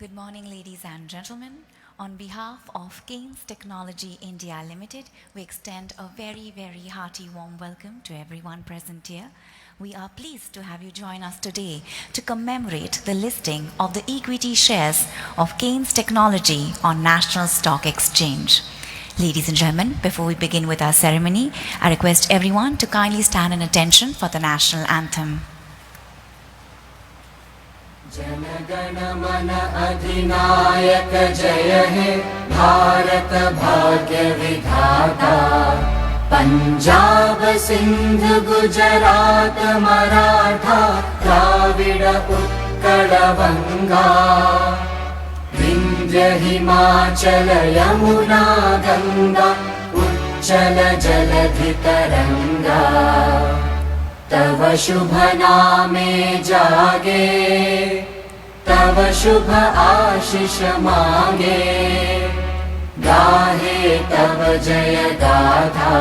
Good morning, ladies and gentlemen. On behalf of Kaynes Technology India Limited, we extend a very, very hearty warm welcome to everyone present here. We are pleased to have you join us today to commemorate the listing of the equity shares of Kaynes Technology on National Stock Exchange. Ladies and gentlemen, before we begin with our ceremony, I request everyone to kindly stand in attention for the national anthem. जनगण मन अधिनायक जय हे भारत भाग्य विधाता पंजाब सिंध गुजरात मराठा द्राविड उत्कल बंगा विंध्य हिमाचल यमुना गंगा उच्चल जलधि तरंगा तव शुभ नामे जागे तव शुभ आशीष मांगे गाहे तव जय गाथा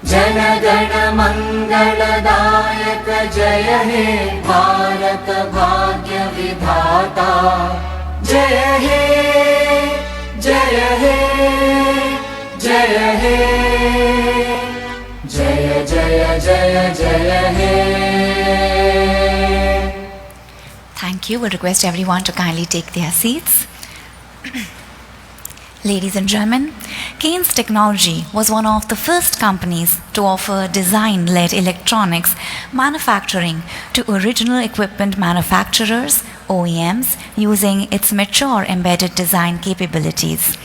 जन गण मंगलदायक जय हे भारत भाग्य विधाता जय हे जय हे जय हे जय जय जय जय हे. Thank you. We'll request everyone to kindly take their seats. Ladies and gentlemen, Kaynes Technology was one of the first companies to offer design-led electronics manufacturing to original equipment manufacturers, OEMs, using its mature embedded design capabilities.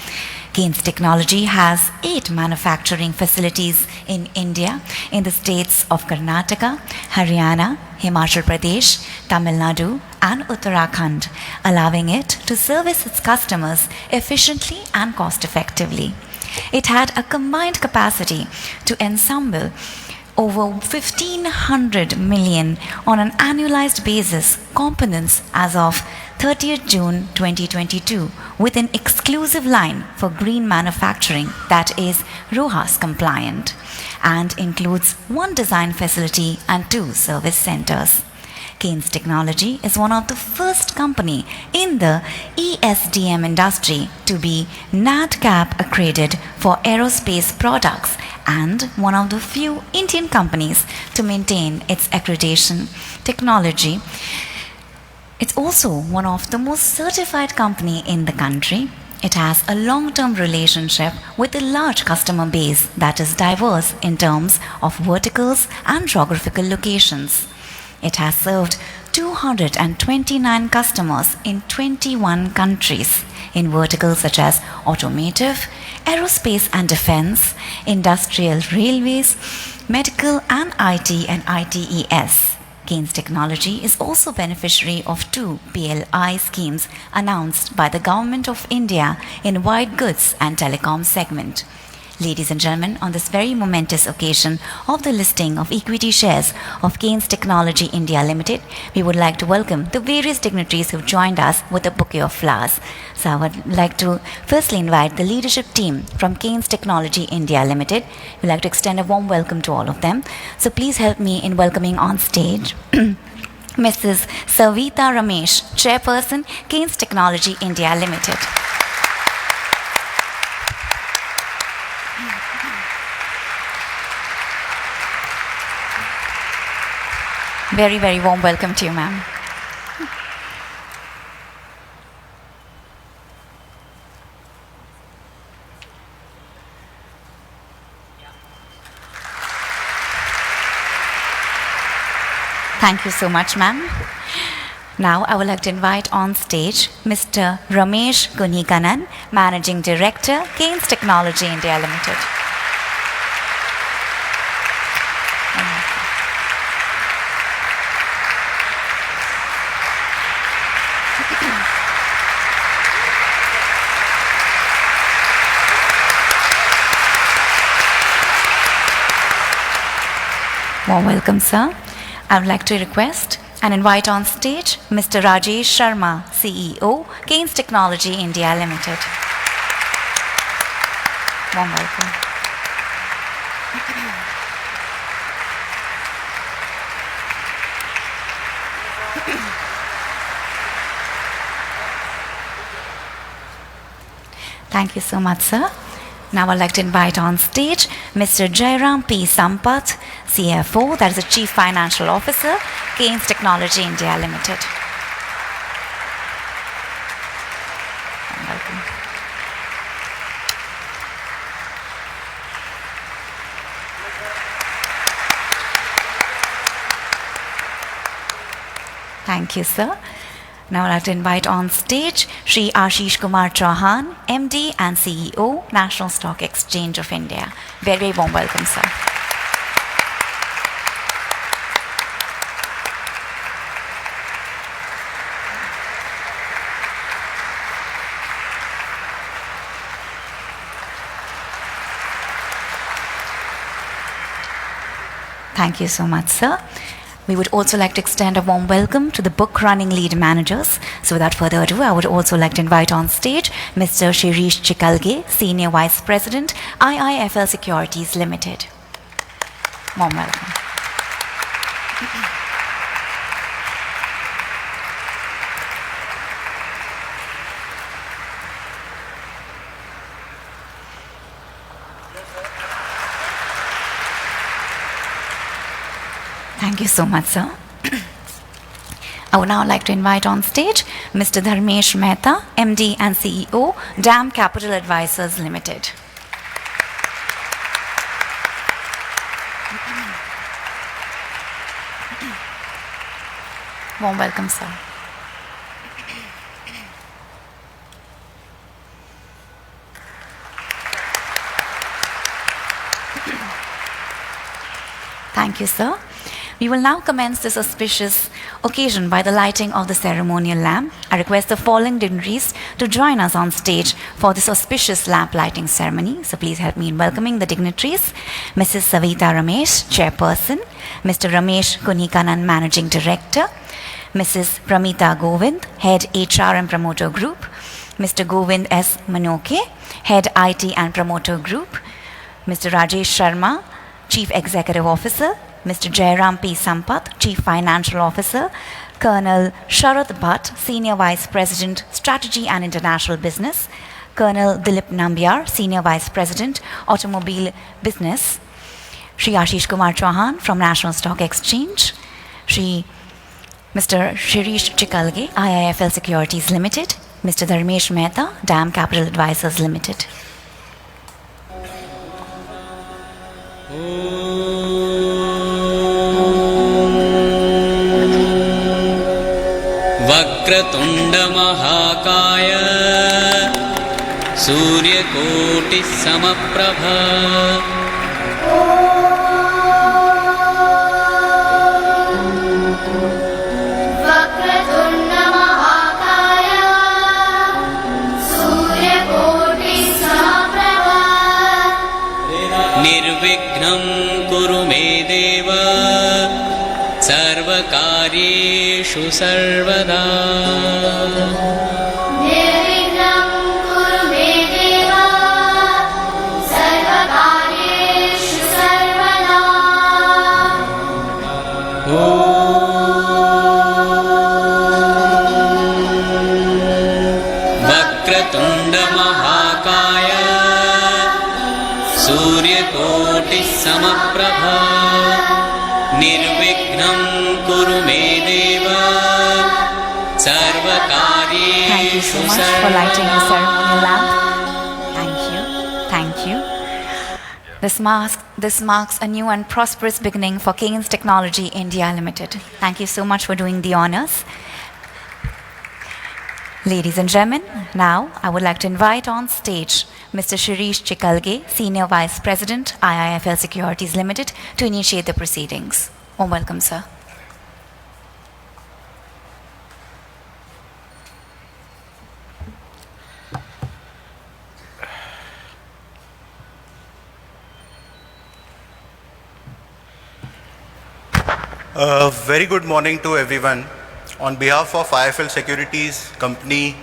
Kaynes Technology has 8 manufacturing facilities in India, in the states of Karnataka, Haryana, Himachal Pradesh, Tamil Nadu, and Uttarakhand, allowing it to service its customers efficiently and cost effectively. It had a combined capacity to ensemble over 1,500 million on an annualized basis components as of 30th June 2022 with an exclusive line for green manufacturing that is RoHS compliant and includes 1 design facility and 2 service centers. Kaynes Technology is one of the first company in the ESDM industry to be NADCAP accredited for aerospace products and one of the few Indian companies to maintain its accreditation technology. It's also one of the most certified company in the country. It has a long-term relationship with a large customer base that is diverse in terms of verticals and geographical locations. It has served 229 customers in 21 countries in verticals such as automotive, aerospace and defense, industrial railways, medical and IT and ITES. Kaynes Technology is also beneficiary of 2 PLI schemes announced by the Government of India in white goods and telecom segment. Ladies and gentlemen, on this very momentous occasion of the listing of equity shares of Kaynes Technology India Limited, we would like to welcome the various dignitaries who have joined us with a bouquet of flowers. So I would like to firstly invite the leadership team from Kaynes Technology India Limited. We'd like to extend a warm welcome to all of them. So please help me in welcoming on stage Mrs. Savita Ramesh, Chairperson, Kaynes Technology India Limited. Very, very warm welcome to you, ma'am. Thank you so much, ma'am. Now, I would like to invite on stage Mr. Ramesh Gunikanan, Managing Director, Kaynes Technology India Limited. Warm welcome, sir. I would like to request and invite on stage Mr. Rajesh Sharma, CEO, Kaynes Technology India Limited. Warm welcome. Thank you so much, sir. Now I'd like to invite on stage Mr. Jairam P. Sampath, CFO, that is the Chief Financial Officer, Kaynes Technology India Limited. Welcome. Thank you, sir. Now I'd like to invite on stage Shri Ashish Kumar Chauhan, MD and CEO, National Stock Exchange of India. Very, very warm welcome, sir. Thank you so much, sir. We would also like to extend a warm welcome to the book running lead managers. So without further ado, I would also like to invite on stage Mr. Shirish Chikalge, Senior Vice President, IIFL Securities Limited. Warm welcome. Thank you so much, sir. I would now like to invite on stage Mr. Dharmesh Mehta, MD and CEO, DAM Capital Advisors Limited. Warm welcome, sir. Thank you, sir. We will now commence this auspicious occasion by the lighting of the ceremonial lamp. I request the following dignitaries to join us on stage for this auspicious lamp lighting ceremony. So please help me in welcoming the dignitaries. Mrs. Savita Ramesh, Chairperson. Mr. Ramesh Kunikanan, Managing Director. Mrs. Pramita Govind, Head HR and Promoter Group. Mr. Govind S. Manoke, Head IT and Promoter Group. Mr. Rajesh Sharma, Chief Executive Officer. Mr. Jairam P. Sampath, Chief Financial Officer, Colonel Sharath Bhatt, Senior Vice President, Strategy and International Business, Colonel Dilip Nambiar, Senior Vice President, Automobile Business, Shri Ashish Kumar Chauhan from National Stock Exchange, Mr. Shirish Chikalge, IIFL Securities Limited, Mr. Dharmesh Mehta, DAM Capital Advisors Limited. वक्रतुण्ड महाकाय सूर्यकोटिः समप्रभा वक्रतुण्ड महाकाय सूर्यकोटिः समप्रभा निर्विघ्नं कुरु मे देव सर्वकार्येषु सर्वदा निर्विघ्नं कुरु मे देव सर्वकार्येषु सर्वदा वक्रतुण्ड महाकाय सूर्यकोटिः समप्रभा निर्विघ्नं कुरु मे देव Thank you so सर्वकार्येषु much for lighting the सर्वदा ceremonial lamp. Thank you. Thank you. This marks a new and prosperous beginning for Kaynes Technology India Limited. Thank you so much for doing the honors. Ladies and gentlemen, now I would like to invite on stage Mr. Shirish Chikalge, Senior Vice President, IIFL Securities Limited, to initiate the proceedings. Warm welcome, sir. Very good morning to everyone. On behalf of IIFL Securities Company,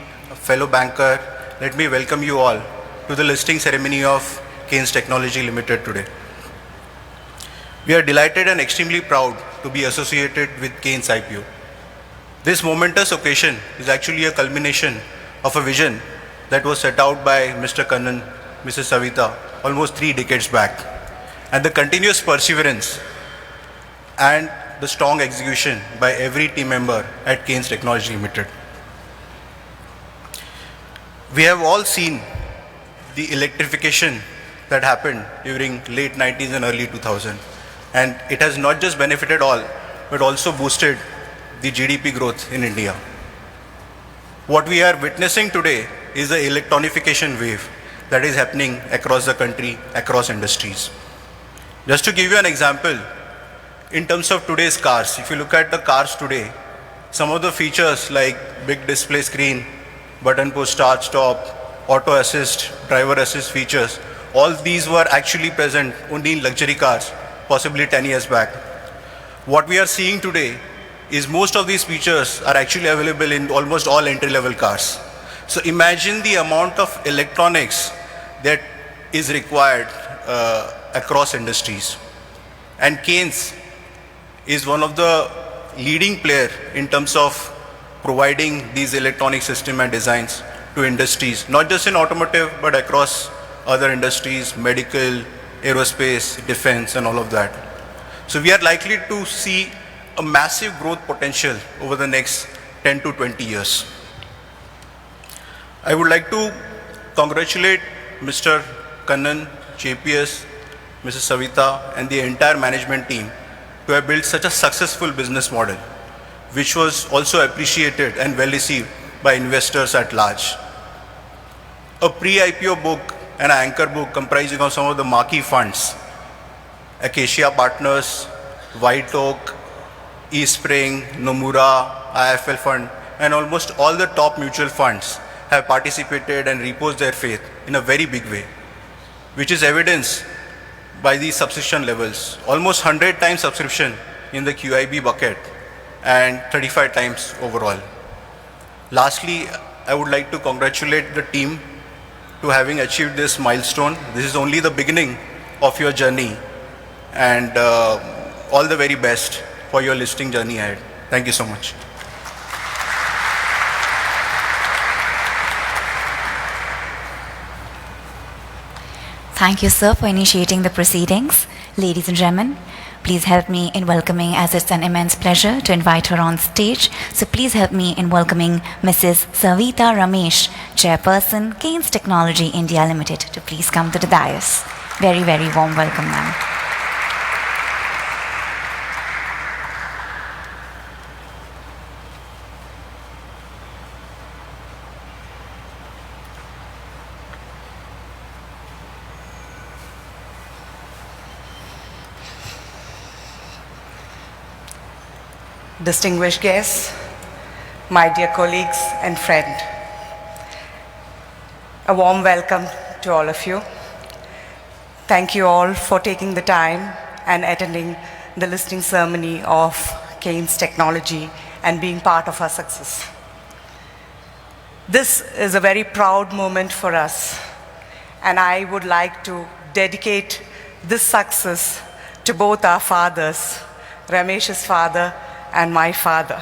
fellow banker, let me welcome you all to the listing ceremony of Kaynes Technology Limited today. We are delighted and extremely proud to be associated with Kaynes IPO. This momentous occasion is actually a culmination of a vision that was set out by Mr. Kannan, Mrs. Savita, almost 3 decades back. And the continuous perseverance and the strong execution by every team member at Kaynes Technology Limited. We have all seen the electrification that happened during late 90s and early 2000. And it has not just benefited all, but also boosted the GDP growth in India. What we are witnessing today is the electronification wave that is happening across the country, across industries. Just to give you an example, in terms of today's cars, if you look at the cars today, some of the features like big display screen, button push start stop, auto assist, driver assist features, all these were actually present only in luxury cars, possibly 10 years back. What we are seeing today is most of these features are actually available in almost all entry-level cars. So imagine the amount of electronics that is required across industries. And Kaynes is one of the leading player in terms of providing these electronic system and designs to industries, not just in automotive, but across other industries, medical, aerospace, defense, and all of that. So we are likely to see a massive growth potential over the next 10 to 20 years. I would like to congratulate Mr. Kannan, JPS, Mrs. Savita, and the entire management team to have built such a successful business model, which was also appreciated and well received by investors at large. A pre-IPO book and an anchor book comprising of some of the marquee funds, Acacia Partners, White Oak, eSpring, Nomura, IFL Fund, and almost all the top mutual funds have participated and reposed their faith in a very big way, which is evidenced by the subscription levels. Almost 100 times subscription in the QIB bucket and 35 times overall. Lastly, I would like to congratulate the team to having achieved this milestone. This is only the beginning of your journey, and all the very best for your listing journey ahead. Thank you so much. Thank you, sir, for initiating the proceedings. Ladies and gentlemen, please help me in welcoming, as it's an immense pleasure to invite her on stage. So please help me in welcoming Mrs. Savita Ramesh, Chairperson, Kaynes Technology India Limited, to please come to the dais. Very, very warm welcome, ma'am. Distinguished guests, my dear colleagues and friend, a warm welcome to all of you. Thank you all for taking the time and attending the listing ceremony of Kaynes Technology and being part of our success. This is a very proud moment for us, and I would like to dedicate this success to both our fathers, Ramesh's father and my father.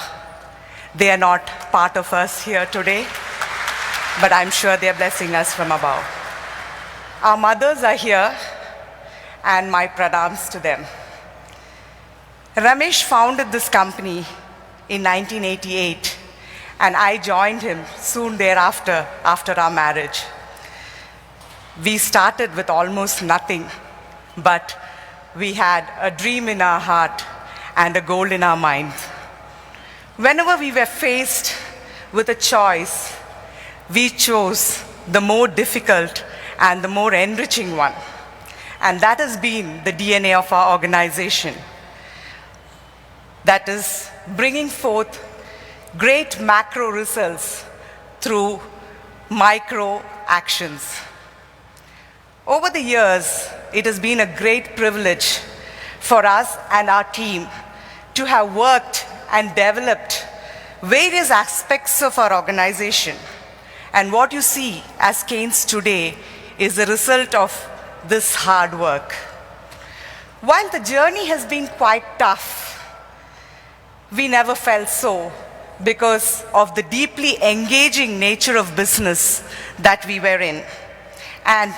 They are not part of us here today, but I'm sure they're blessing us from above. Our mothers are here, and my pranams to them. Ramesh founded this company in 1988, and I joined him soon thereafter, after our marriage. We started with almost nothing, but we had a dream in our heart and a goal in our mind. Whenever we were faced with a choice, we chose the more difficult and the more enriching one. And that has been the DNA of our organization. That is bringing forth great macro results through micro actions. Over the years, it has been a great privilege for us and our team to have worked and developed various aspects of our organization. And what you see as Kaynes today is the result of this hard work. While the journey has been quite tough, we never felt so because of the deeply engaging nature of business that we were in. And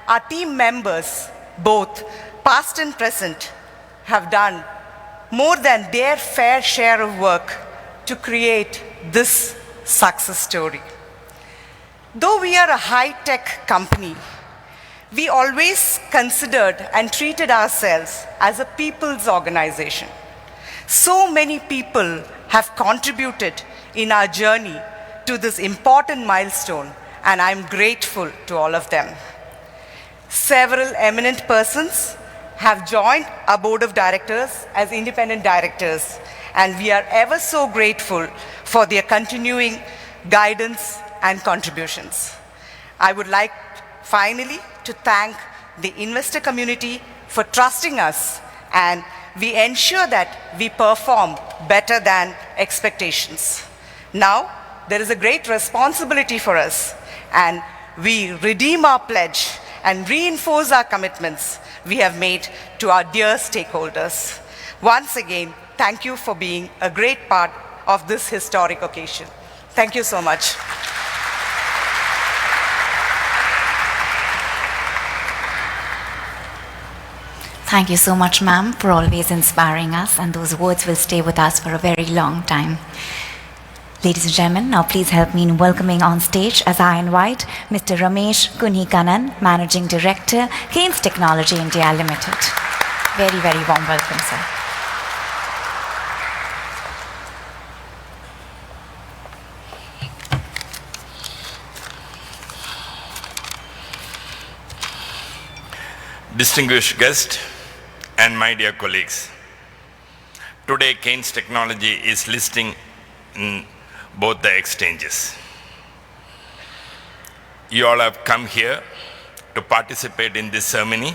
our team members, both past and present, have done more than their fair share of work to create this success story. Though we are a high-tech company, we always considered and treated ourselves as a people's organization. So many people have contributed in our journey to this important milestone, and I'm grateful to all of them. Several eminent persons have joined our board of directors as independent directors, and we are ever so grateful for their continuing guidance and contributions. I would like finally to thank the investor community for trusting us, and we ensure that we perform better than expectations. Now, there is a great responsibility for us, and we redeem our pledge and reinforce our commitments we have made to our dear stakeholders. Once again, thank you for being a great part of this historic occasion. Thank you so much. Thank you so much, ma'am, for always inspiring us, and those words will stay with us for a very long time. Ladies and gentlemen, now please help me in welcoming on stage as I invite Mr. Ramesh Kunhikanan, Managing Director, Kaynes Technology India Limited. Very, very warm welcome, sir. Distinguished guests and my dear colleagues, today Kaynes Technology is listing in both the exchanges. You all have come here to participate in this ceremony.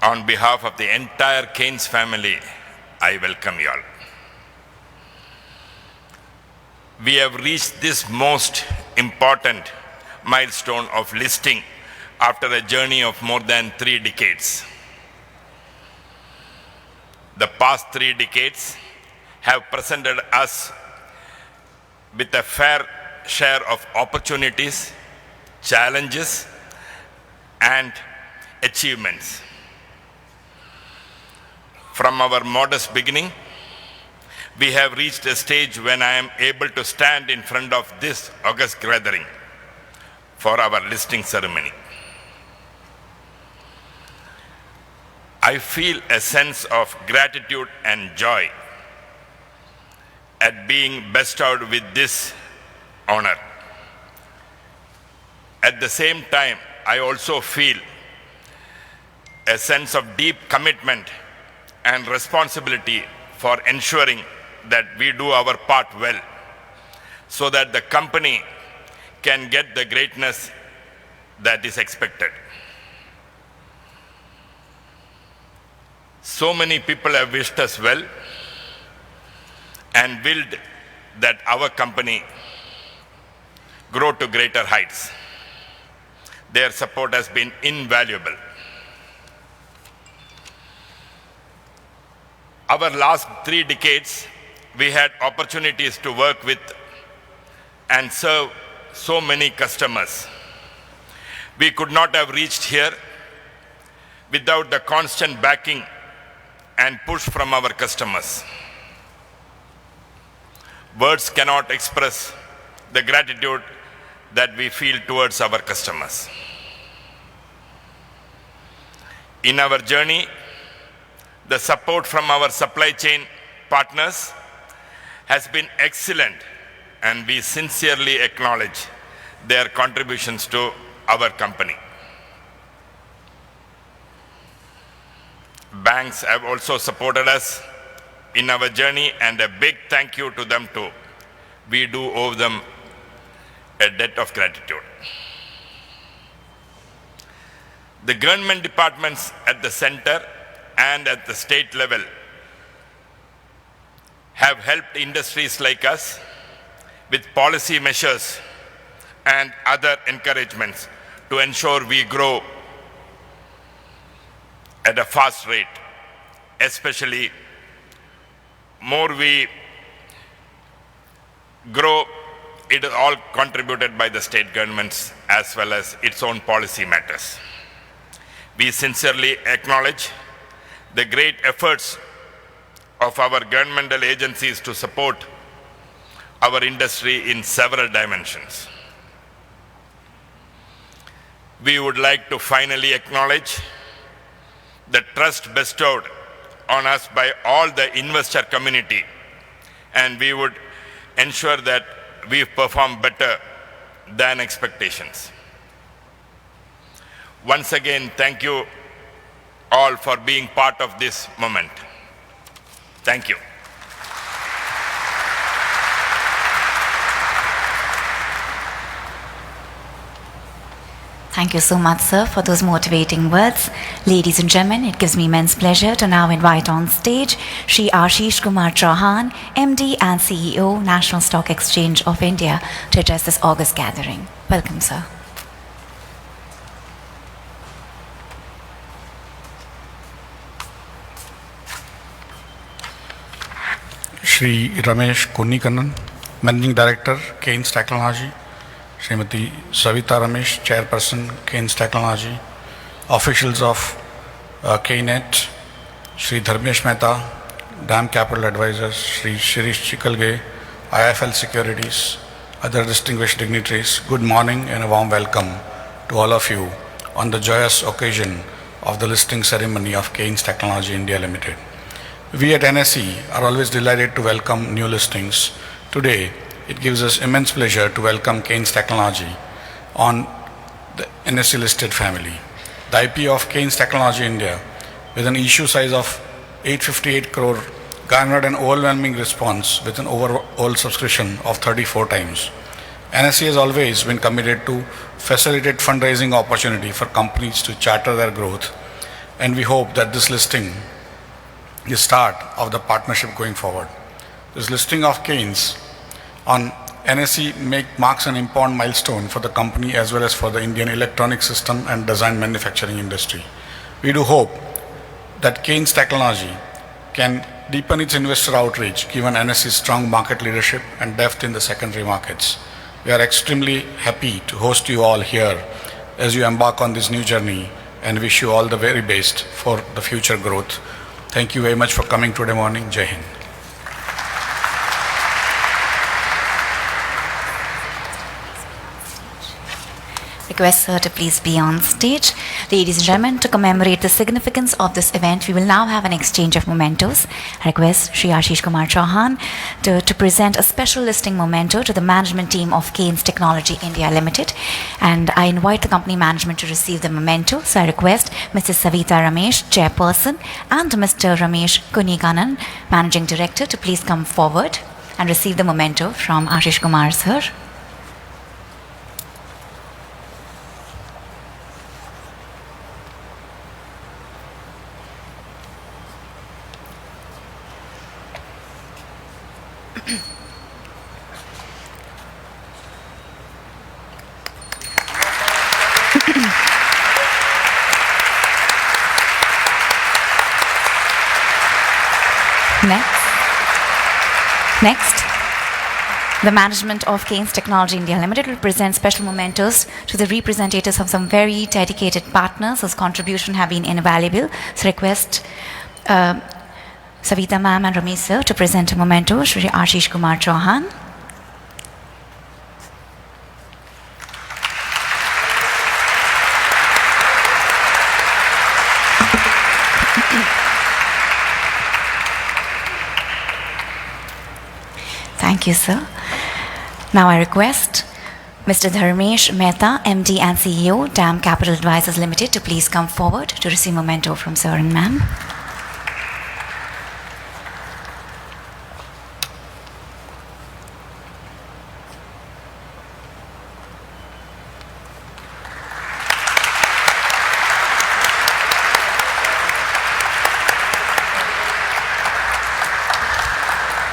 On behalf of the entire Kaynes family, I welcome you all. We have reached this most important milestone of listing after a journey of more than 3 decades. The past 3 decades have presented us with a fair share of opportunities, challenges, and achievements. From our modest beginning, we have reached a stage when I am able to stand in front of this august gathering for our listing ceremony. I feel a sense of gratitude and joy at being bestowed with this honor. At the same time, I also feel a sense of deep commitment and responsibility for ensuring that we do our part well, so that the company can get the greatness that is expected. So many people have wished us well and willed that our company grow to greater heights. Their support has been invaluable. Our last 3 decades, we had opportunities to work with and serve so many customers. We could not have reached here without the constant backing and push from our customers. Words cannot express the gratitude that we feel towards our customers. In our journey, the support from our supply chain partners has been excellent, and we sincerely acknowledge their contributions to our company. Banks have also supported us in our journey, and a big thank you to them too. We do owe them a debt of gratitude. The government departments at the center and at the state level have helped industries like us with policy measures and other encouragements to ensure we grow at a fast rate. Especially, more we grow, it is all contributed by the state governments as well as its own policy matters. We sincerely acknowledge the great efforts of our governmental agencies to support our industry in several dimensions. We would like to finally acknowledge the trust bestowed on us by all the investor community, and we would ensure that we perform better than expectations. Once again, thank you all for being part of this moment. Thank you. Thank you so much, sir, for those motivating words. Ladies and gentlemen, it gives me immense pleasure to now invite on stage Shri Ashish Kumar Chauhan, MD and CEO, National Stock Exchange of India, to address this august gathering. Welcome, sir. Shri Ramesh Kunnikanan, Managing Director, Kaynes Technology, Srimati Savita Ramesh, Chairperson, Kaynes Technology, officials of Kaynes, Shri Dharmesh Mehta, DAM Capital Advisors, Shri Shirish Chikalge, IIFL Securities, other distinguished dignitaries, good morning and a warm welcome to all of you on the joyous occasion of the listing ceremony of Kaynes Technology India Limited. We at NSE are always delighted to welcome new listings. Today, it gives us immense pleasure to welcome Kaynes Technology on the NSE listed family. The IPO of Kaynes Technology India, with an issue size of 858 crore, garnered an overwhelming response with an overall subscription of 34 times. NSE has always been committed to facilitate fundraising opportunity for companies to charter their growth, and we hope that this listing the start of the partnership going forward. This listing of Kaynes on NSE marks an important milestone for the company as well as for the Indian electronic system and design manufacturing industry. We do hope that Kaynes Technology can deepen its investor outreach given NSE's strong market leadership and depth in the secondary markets. We are extremely happy to host you all here as you embark on this new journey and wish you all the very best for the future growth. Thank you very much for coming today morning. Jai Hind. Request sir to please be on stage. Ladies and gentlemen, to commemorate the significance of this event, we will now have an exchange of mementos. I request Shri Ashish Kumar Chauhan to present a special listing memento to the management team of Kaynes Technology India Limited. And I invite the company management to receive the memento. So I request Mrs. Savita Ramesh, Chairperson, and Mr. Ramesh Kunnikanan, Managing Director, to please come forward and receive the memento from Ashish Kumar sir. Next, the management of Kaynes Technology India Limited will present special mementos to the representatives of some very dedicated partners whose contribution have been invaluable. So request Savita ma'am and Ramesh sir to present a memento, Shri Ashish Kumar Chauhan. Thank you, sir. Now I request Mr. Dharmesh Mehta, MD and CEO, DAM Capital Advisors Limited, to please come forward to receive memento from sir and ma'am.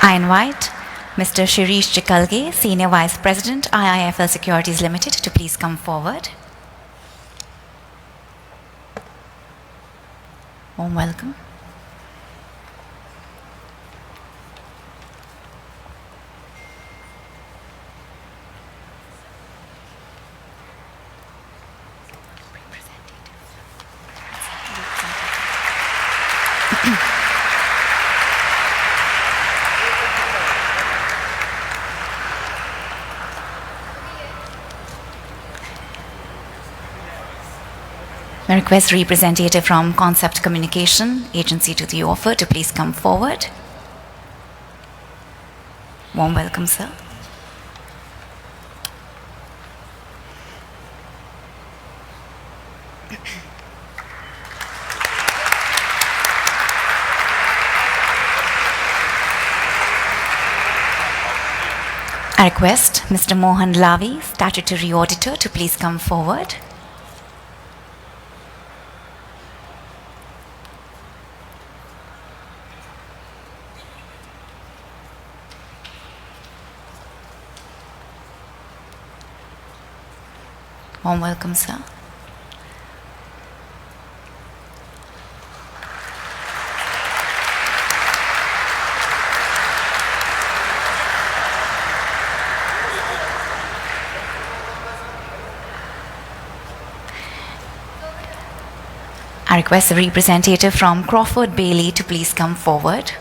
I invite Mr. Shirish Chikalge, Senior Vice President, IIFL Securities Limited, to please come forward. Warm welcome. I request representative from Concept Communication Agency to the offer to please come forward. Warm welcome, sir. I request Mr. Mohan Lavi, Statutory Auditor, to please come forward. Warm welcome, sir. I request a representative from Crawford Bailey to please come forward.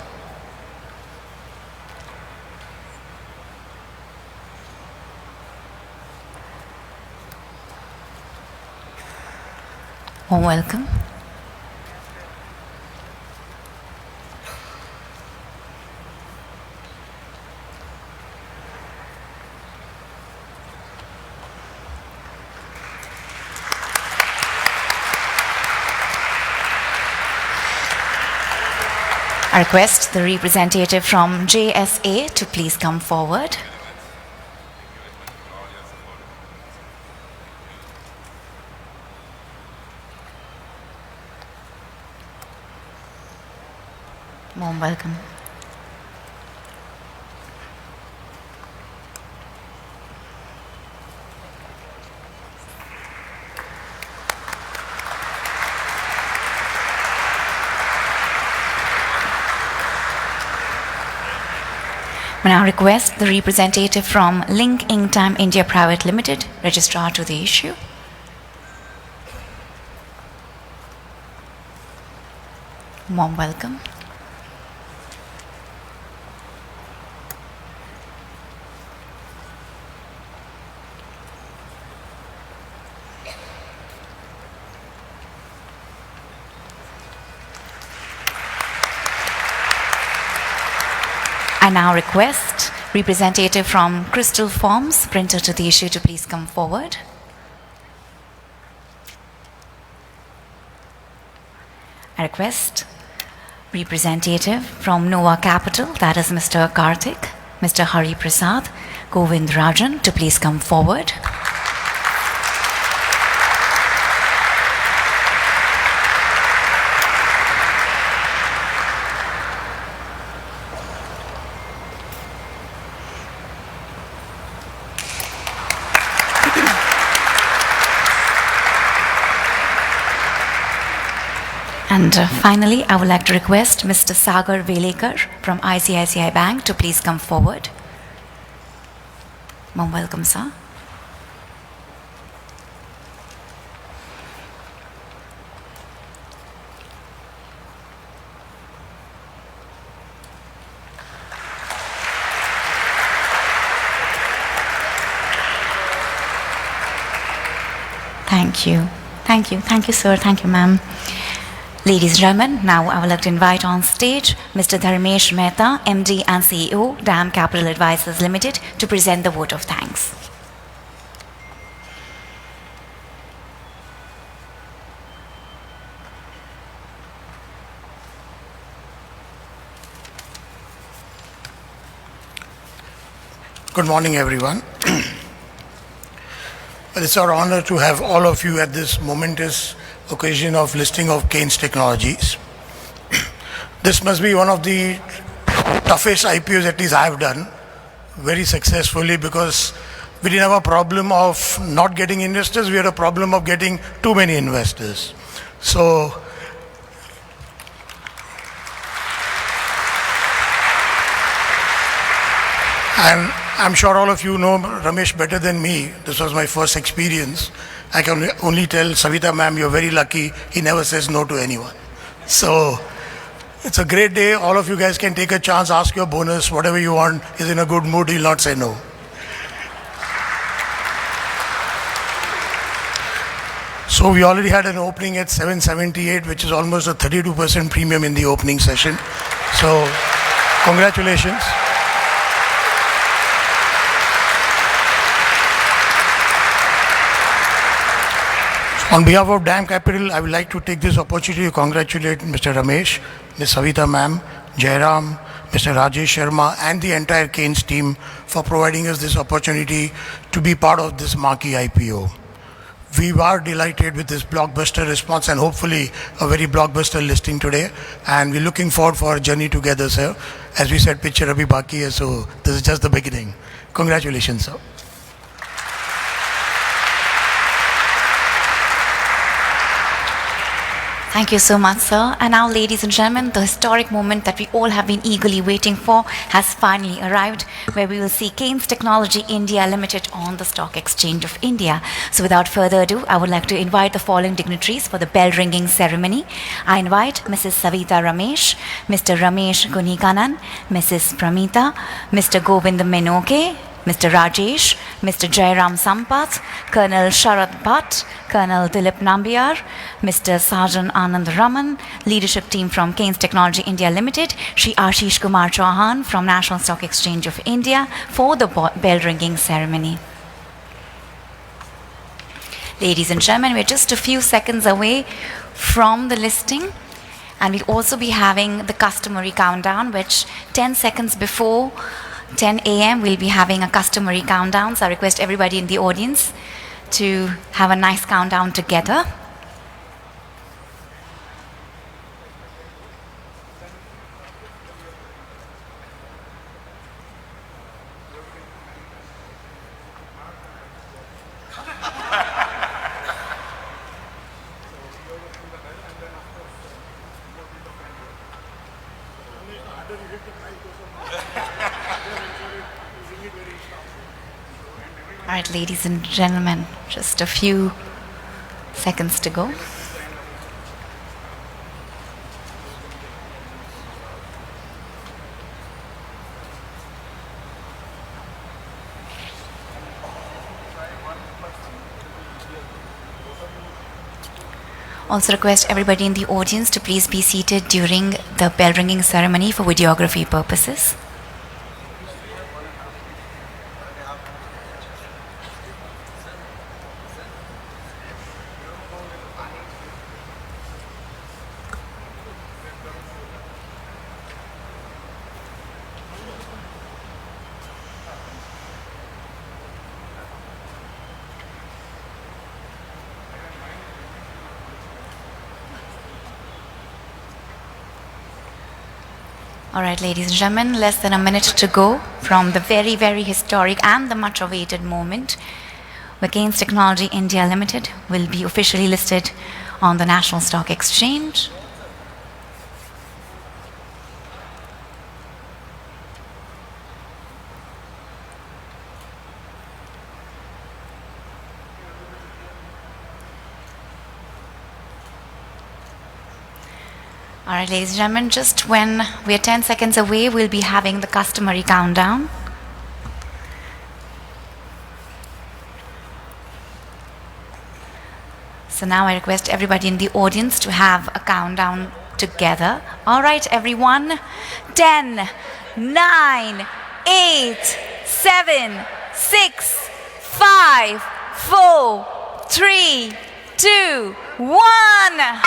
Warm welcome. I request the representative from JSA to please come forward. Warm welcome. I now request the representative from Link Inktime India Private Limited, registrar to the issue. Warm welcome. I now request representative from Crystal Forms, printer to the issue, to please come forward. I request representative from Nova Capital, that is Mr. Karthik, Mr. Hari Prasad, Govind Rajan, to please come forward. And finally, I would like to request Mr. Sagar Velekar from ICICI Bank to please come forward. Warm welcome, sir. Thank you. Thank you. Thank you, sir. Thank you, ma'am. Ladies and gentlemen, now I would like to invite on stage Mr. Dharmesh Mehta, MD and CEO, DAM Capital Advisors Limited, to present the vote of thanks. Good morning, everyone. Well, it's our honor to have all of you at this momentous occasion of listing of Kaynes Technologies. This must be one of the toughest IPOs at least I've done, very successfully, because we didn't have a problem of not getting investors, we had a problem of getting too many investors. So, and I'm sure all of you know Ramesh better than me. This was my first experience. I can only tell Savita ma'am, you're very lucky. He never says no to anyone. So it's a great day. All of you guys can take a chance, ask your bonus, whatever you want. He's in a good mood, he'll not say no. So So we already had an opening at 778, which is almost a 32% premium in the opening session. So congratulations. On behalf of DAM Capital, I would like to take this opportunity to congratulate Mr. Ramesh, Ms. Savita ma'am, Jairam, Mr. Rajesh Sharma, and the entire Kaynes team for providing us this opportunity to be part of this marquee IPO. We are delighted with this blockbuster response and hopefully a very blockbuster listing today. And we're looking forward for our journey together, sir. As we said, picture abhi baki hai, so this is just the beginning. Congratulations, sir. Thank you so much, sir. And now, ladies and gentlemen, the historic moment that we all have been eagerly waiting for has finally arrived, where we will see Kaynes Technology India Limited on the Stock Exchange of India. So without further ado, I would like to invite the following dignitaries for the bell-ringing ceremony. I invite Mrs. Savita Ramesh, Mr. Ramesh Gunikanan, Mrs. Pramita, Mr. Govind Menoke, Mr. Rajesh, Mr. Jairam Sampath, Colonel Sharad Bhatt, Colonel Dilip Nambiar, Mr. Sajan Anand Raman, leadership team from Kaynes Technology India Limited, Shri Ashish Kumar Chauhan from National Stock Exchange of India for the bell ringing ceremony. Ladies and gentlemen, we're just a few seconds away from the listing. And we'll also be having the customary countdown, which 10 seconds before 10 a.m. we'll be having a customary countdown. So I request everybody in the audience to have a nice countdown together. All right, ladies and gentlemen, just a few seconds to go. Also request everybody in the audience to please be seated during the bell ringing ceremony for videography purposes. All right, ladies and gentlemen, less than a minute to go from the very, very historic and the much awaited moment where Kaynes Technology India Limited will be officially listed on the National Stock Exchange. All right, ladies and gentlemen, just when we're 10 seconds away, we'll be having the customary countdown. So now I request everybody in the audience to have a countdown together. All right, everyone. 10, 9, 8, 7, 6, 5, 4, 3, 2, 1.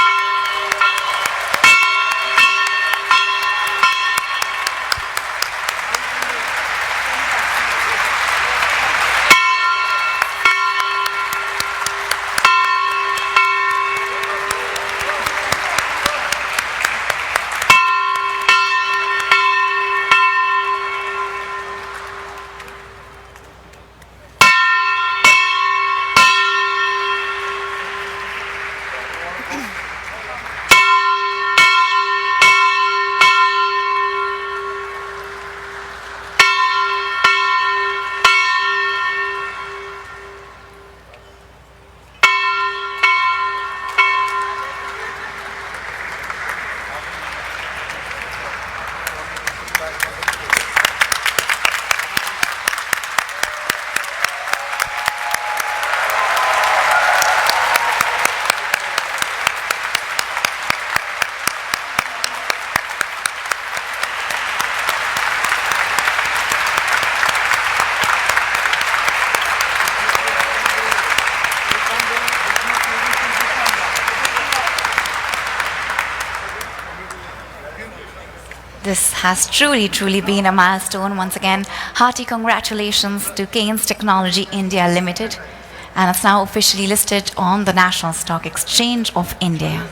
This has truly been a milestone. Once again, hearty congratulations to Kaynes Technology India Limited, and it's now officially listed on the National Stock Exchange of India.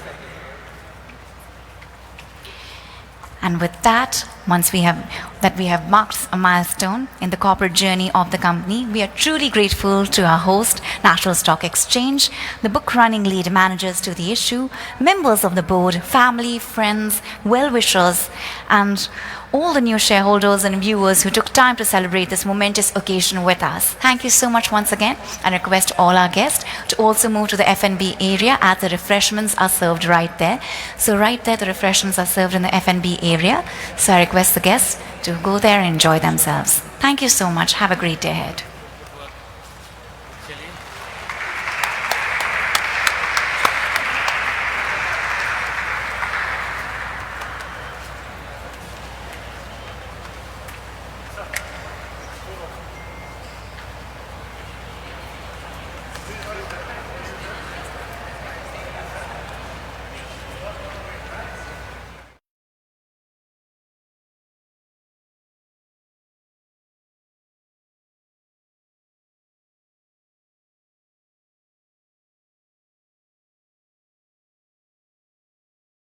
And with that, once we have marked a milestone in the corporate journey of the company, we are truly grateful to our host, National Stock Exchange, the book running lead managers to the issue, members of the board, family, friends, well-wishers, and all the new shareholders and viewers who took time to celebrate this momentous occasion with us. Thank you so much once again, and request all our guests to also move to the F&B area as the refreshments are served right there. So right there, the refreshments are served in the F&B area. So I request the guests to go there and enjoy themselves. Thank you so much. Have a great day ahead.